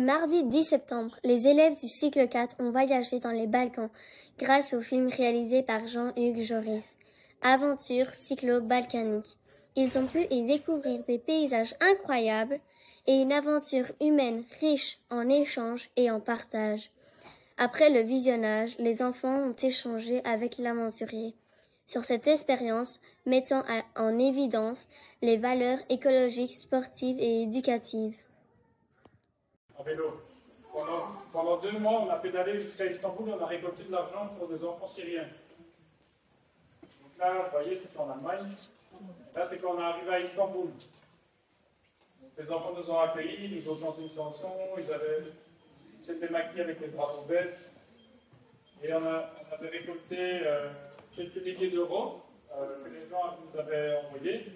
mardi 10 septembre, les élèves du cycle 4 ont voyagé dans les Balkans grâce au film réalisé par Jean-Hugues Joris, Aventure cyclo-balkanique. Ils ont pu y découvrir des paysages incroyables et une aventure humaine riche en échanges et en partage. Après le visionnage, les enfants ont échangé avec l'aventurier sur cette expérience mettant en évidence les valeurs écologiques, sportives et éducatives. En vélo. Pendant 2 mois, on a pédalé jusqu'à Istanbul et on a récolté de l'argent pour des enfants syriens. Donc là, vous voyez, c'est en Allemagne. Là, c'est quand on est arrivé à Istanbul. Donc, les enfants nous ont accueillis, ils nous ont chanté une chanson, ils s'étaient maquillés avec les drapeaux belges. Et on avait récolté quelques milliers d'euros que les gens nous avaient envoyés.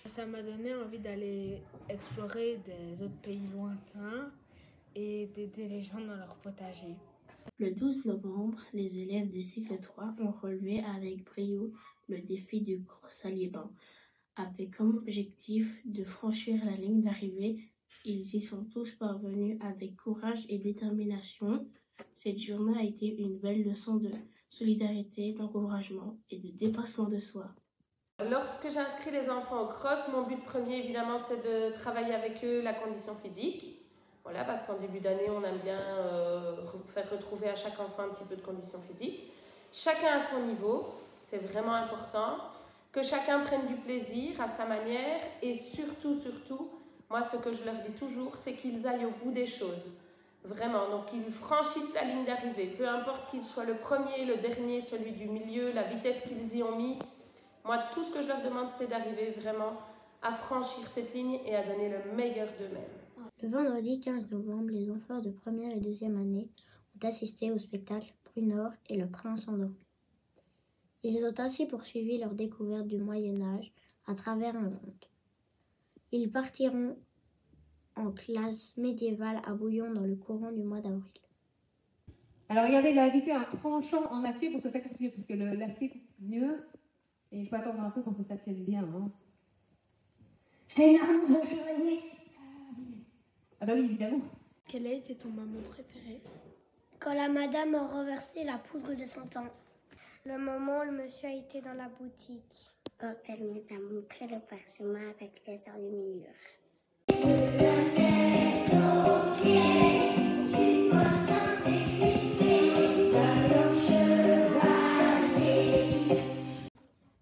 Ça m'a donné envie d'aller explorer des autres pays lointains et d'aider les gens dans leur potager. Le 12 novembre, les élèves du cycle 3 ont relevé avec brio le défi du Gros-Saliban. Avec comme objectif de franchir la ligne d'arrivée, ils y sont tous parvenus avec courage et détermination. Cette journée a été une belle leçon de solidarité, d'encouragement et de dépassement de soi. Lorsque j'inscris les enfants au cross, mon but premier évidemment c'est de travailler avec eux la condition physique. Voilà, parce qu'en début d'année on aime bien faire retrouver à chaque enfant un petit peu de condition physique. Chacun à son niveau, c'est vraiment important. Que chacun prenne du plaisir à sa manière et surtout, moi ce que je leur dis toujours, c'est qu'ils aillent au bout des choses. Vraiment, donc qu'ils franchissent la ligne d'arrivée, peu importe qu'ils soient le premier, le dernier, celui du milieu, la vitesse qu'ils y ont mis. Moi, tout ce que je leur demande, c'est d'arriver vraiment à franchir cette ligne et à donner le meilleur d'eux-mêmes. Le vendredi 15 novembre, les enfants de première et deuxième année ont assisté au spectacle Brunor et le prince endormi. Ils ont ainsi poursuivi leur découverte du Moyen-Âge à travers un conte. Ils partiront en classe médiévale à Bouillon dans le courant du mois d'avril. Alors regardez, il a ajouté un tranchant en acier pour que ça coupe mieux, parce que l'acier coupe mieux, et il faut attendre un peu pour que ça tienne bien. Hein. J'ai une armure de chevalier. Ah bah oui, évidemment. Quel a été ton moment préféré? Quand la madame a renversé la poudre de 100 ans. Le moment où le monsieur a été dans la boutique. Quand elle nous a montré le parchemin avec les enluminures.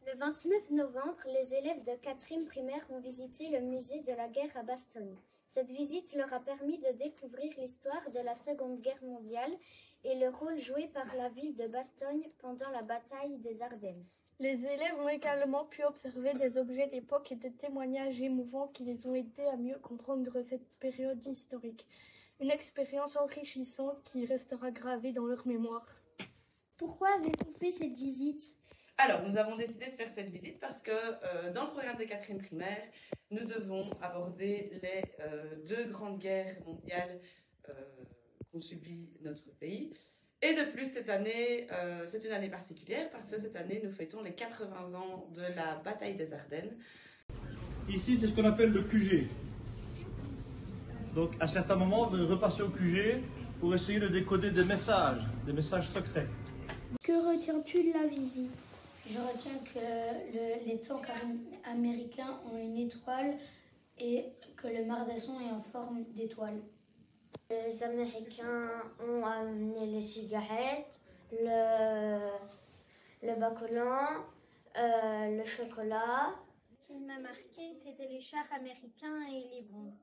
Le 29 novembre, les élèves de 4e primaire ont visité le musée de la guerre à Bastogne. Cette visite leur a permis de découvrir l'histoire de la Seconde Guerre mondiale et le rôle joué par la ville de Bastogne pendant la bataille des Ardennes. Les élèves ont également pu observer des objets d'époque et des témoignages émouvants qui les ont aidés à mieux comprendre cette période historique. Une expérience enrichissante qui restera gravée dans leur mémoire. Pourquoi avez-vous fait cette visite ? Alors, nous avons décidé de faire cette visite parce que dans le programme de 4e primaire, nous devons aborder les 2 grandes guerres mondiales qu'ont subi notre pays. Et de plus, cette année, c'est une année particulière parce que cette année, nous fêtons les 80 ans de la bataille des Ardennes. Ici, c'est ce qu'on appelle le QG. Donc, à certains moments, de repasser au QG pour essayer de décoder des messages secrets. Que retiens-tu de la visite ? Je retiens que les tanks américains ont une étoile et que le Mardasson est en forme d'étoile. Les Américains ont amené les cigarettes, le bacolan, le chocolat. Ce qui m'a marqué, c'était les chars américains et les bombes.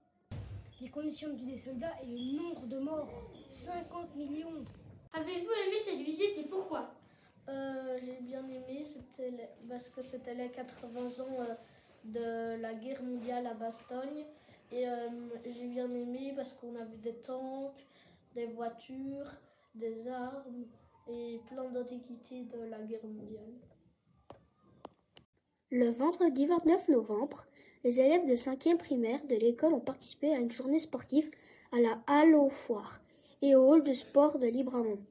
Les conditions de vie des soldats et le nombre de morts, 50 millions. Avez-vous aimé cette visite et pourquoi ? J'ai bien aimé, parce que c'était les 80 ans de la guerre mondiale à Bastogne. Et j'ai bien aimé parce qu'on a vu des tanks, des voitures, des armes et plein d'antiquités de la guerre mondiale. Le vendredi 29 novembre, les élèves de 5e primaire de l'école ont participé à une journée sportive à la Halle aux Foires et au hall de sport de Libramont.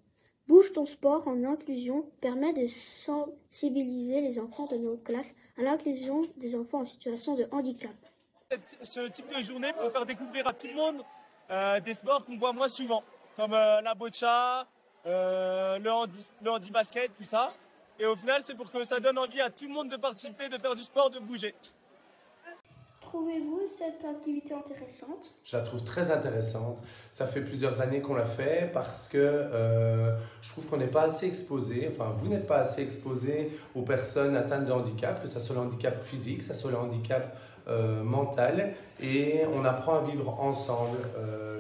Bouge ton sport en inclusion permet de sensibiliser les enfants de nos classes à l'inclusion des enfants en situation de handicap. Ce type de journée pour faire découvrir à tout le monde des sports qu'on voit moins souvent, comme la boccia, le handi-basket, tout ça. Et au final, c'est pour que ça donne envie à tout le monde de participer, de faire du sport, de bouger. Trouvez-vous cette activité intéressante? Je la trouve très intéressante. Ça fait plusieurs années qu'on l'a fait parce que je trouve qu'on n'est pas assez exposé, enfin vous n'êtes pas assez exposé aux personnes atteintes de handicap, que ce soit le handicap physique, que ce soit le handicap mental, et on apprend à vivre ensemble.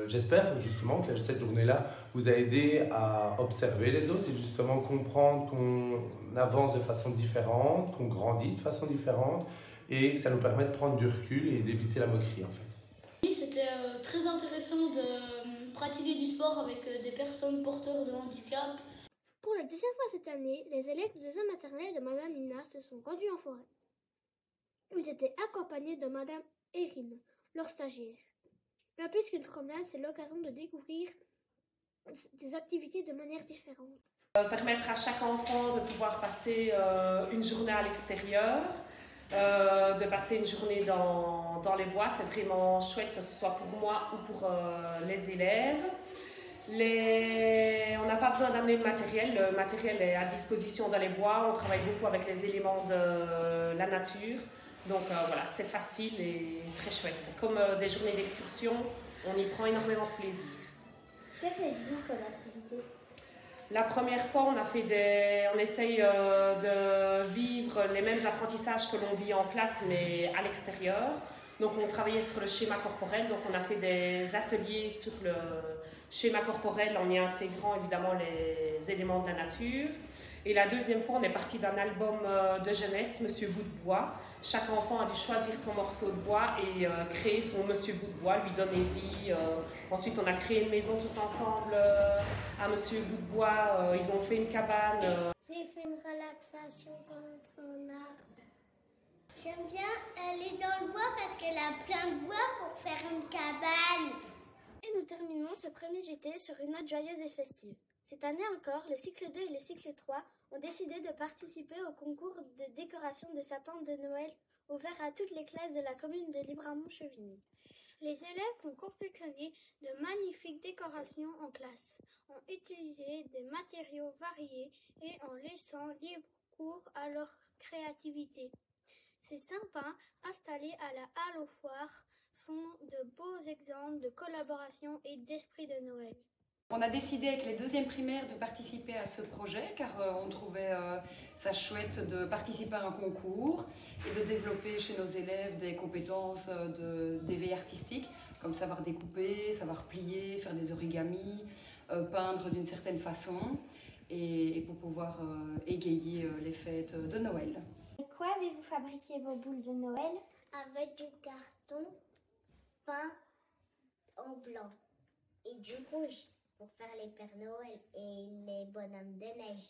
J'espère justement que cette journée-là vous a aidé à observer les autres et justement comprendre qu'on avance de façon différente, qu'on grandit de façon différente, et que ça nous permet de prendre du recul et d'éviter la moquerie en fait. Oui, c'était très intéressant de pratiquer du sport avec des personnes porteurs de handicap. Pour la deuxième fois cette année, les élèves du deuxième maternelle de Madame Lina se sont rendus en forêt. Ils étaient accompagnés de Madame Erin, leur stagiaire. Bien plus qu'une promenade, c'est l'occasion de découvrir des activités de manière différente. Permettre à chaque enfant de pouvoir passer une journée à l'extérieur, de passer une journée dans les bois, c'est vraiment chouette, que ce soit pour moi ou pour les élèves. On n'a pas besoin d'amener de matériel, le matériel est à disposition dans les bois, on travaille beaucoup avec les éléments de la nature, donc voilà, c'est facile et très chouette. C'est comme des journées d'excursion, on y prend énormément de plaisir. Que faites-vous comme activité? La première fois, on essaye de vivre les mêmes apprentissages que l'on vit en classe, mais à l'extérieur. Donc, on travaillait sur le schéma corporel. Donc, on a fait des ateliers sur le schéma corporel en y intégrant évidemment les éléments de la nature. Et la deuxième fois, on est parti d'un album de jeunesse, Monsieur Bout de Bois. Chaque enfant a dû choisir son morceau de bois et créer son Monsieur Bout de Bois, lui donner vie. Ensuite, on a créé une maison tous ensemble à Monsieur Bout de Bois. Ils ont fait une cabane. J'ai fait une relaxation contre son arbre. J'aime bien aller dans le bois parce qu'elle a plein de bois pour faire une cabane. Et nous terminons ce premier JT sur une note joyeuse et festive. Cette année encore, le cycle 2 et le cycle 3 ont décidé de participer au concours de décoration de sapins de Noël ouvert à toutes les classes de la commune de Libramont-Chevigny. Les élèves ont confectionné de magnifiques décorations en classe, ont utilisé des matériaux variés et en laissant libre cours à leur créativité. Ces sapins installés à la halle aux foires sont de beaux exemples de collaboration et d'esprit de Noël. On a décidé avec les deuxièmes primaires de participer à ce projet car on trouvait ça chouette de participer à un concours et de développer chez nos élèves des compétences d'éveil artistique comme savoir découper, savoir plier, faire des origamis, peindre d'une certaine façon et pour pouvoir égayer les fêtes de Noël. Avec quoi avez-vous fabriqué vos boules de Noël? Avec du carton peint en blanc et du rouge pour faire les Pères Noël et les bonhommes de neige.